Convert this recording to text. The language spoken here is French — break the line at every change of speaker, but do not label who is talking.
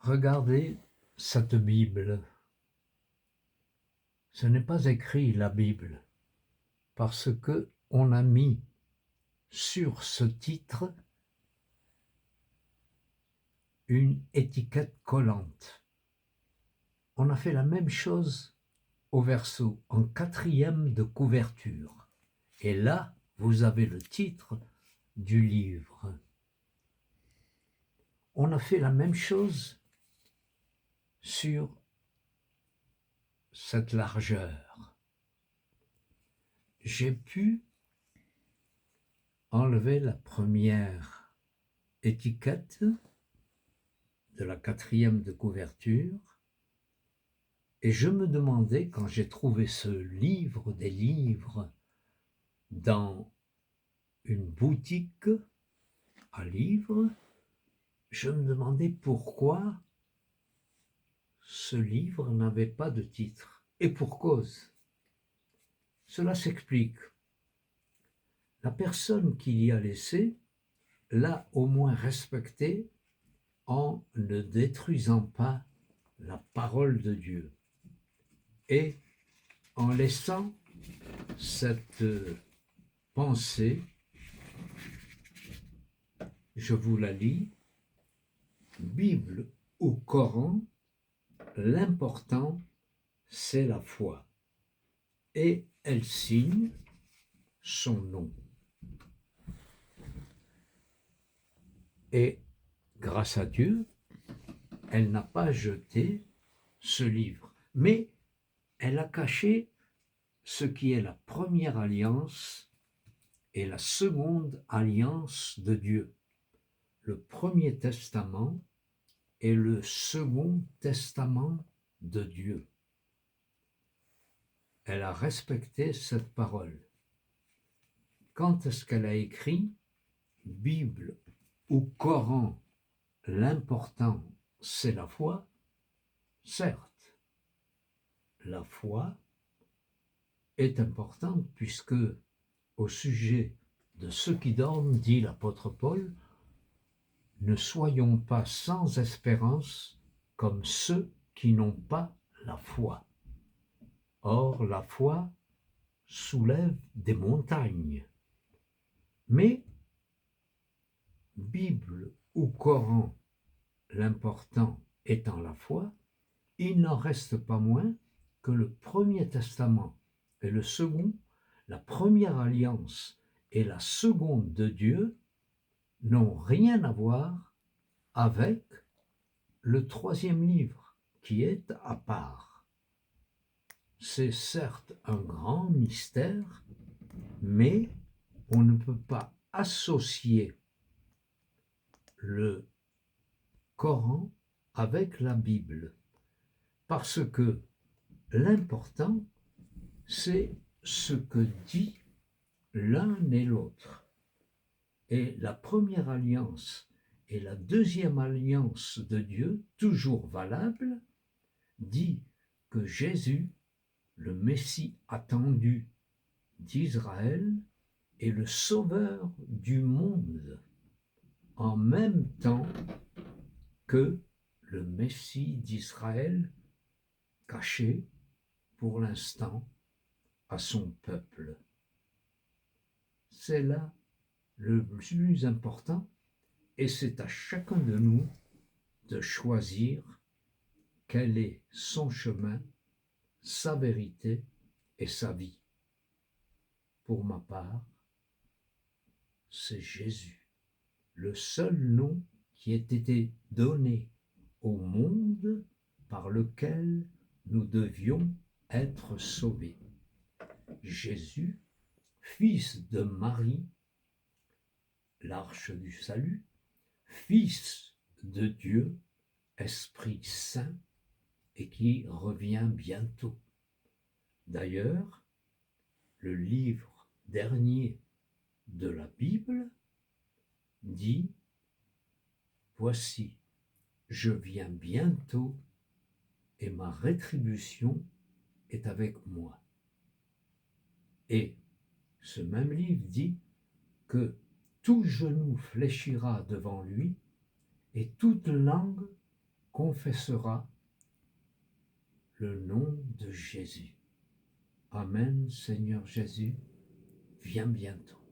Regardez cette Bible. Ce n'est pas écrit la Bible, parce que on a mis sur ce titre une étiquette collante. On a fait la même chose au verso, en 4e de couverture. Et là, vous avez le titre du livre. On a fait la même chose sur cette largeur. J'ai pu enlever la première étiquette de la 4e de couverture et je me demandais, quand j'ai trouvé ce livre des livres dans une boutique à livres, je me demandais pourquoi ce livre n'avait pas de titre. Et pour cause. Cela s'explique. La personne qui l'y a laissé l'a au moins respecté en ne détruisant pas la parole de Dieu et en laissant cette pensée, je vous la lis, Bible ou Coran, l'important c'est la foi. Et elle signe son nom. Et grâce à Dieu, elle n'a pas jeté ce livre, mais elle a caché ce qui est la première alliance et la seconde alliance de Dieu, le premier testament et le second testament de Dieu. Elle a respecté cette parole. Quand est-ce qu'elle a écrit Bible ou Coran, l'important c'est la foi? Certes, la foi est importante puisque au sujet de ceux qui dorment, dit l'apôtre Paul, ne soyons pas sans espérance comme ceux qui n'ont pas la foi. Or, la foi soulève des montagnes. Mais, Bible ou Coran, l'important étant la foi, il n'en reste pas moins que le Premier Testament et le second, la première alliance et la seconde de Dieu, n'ont rien à voir avec le troisième livre, qui est à part. C'est certes un grand mystère, mais on ne peut pas associer le Coran avec la Bible, parce que l'important, c'est ce que dit l'un et l'autre. Et la première alliance et la deuxième alliance de Dieu, toujours valable, dit que Jésus, le Messie attendu d'Israël, est le sauveur du monde, en même temps que le Messie d'Israël, caché pour l'instant à son peuple. C'est là le plus important, et c'est à chacun de nous de choisir quel est son chemin, sa vérité et sa vie. Pour ma part, c'est Jésus, le seul nom qui ait été donné au monde par lequel nous devions être sauvés. Jésus, fils de Marie, l'arche du salut, fils de Dieu, Esprit Saint, et qui revient bientôt. D'ailleurs, le livre dernier de la Bible dit « Voici, je viens bientôt et ma rétribution est avec moi. » Et ce même livre dit que tout genou fléchira devant lui et toute langue confessera le nom de Jésus. Amen, Seigneur Jésus, viens bientôt.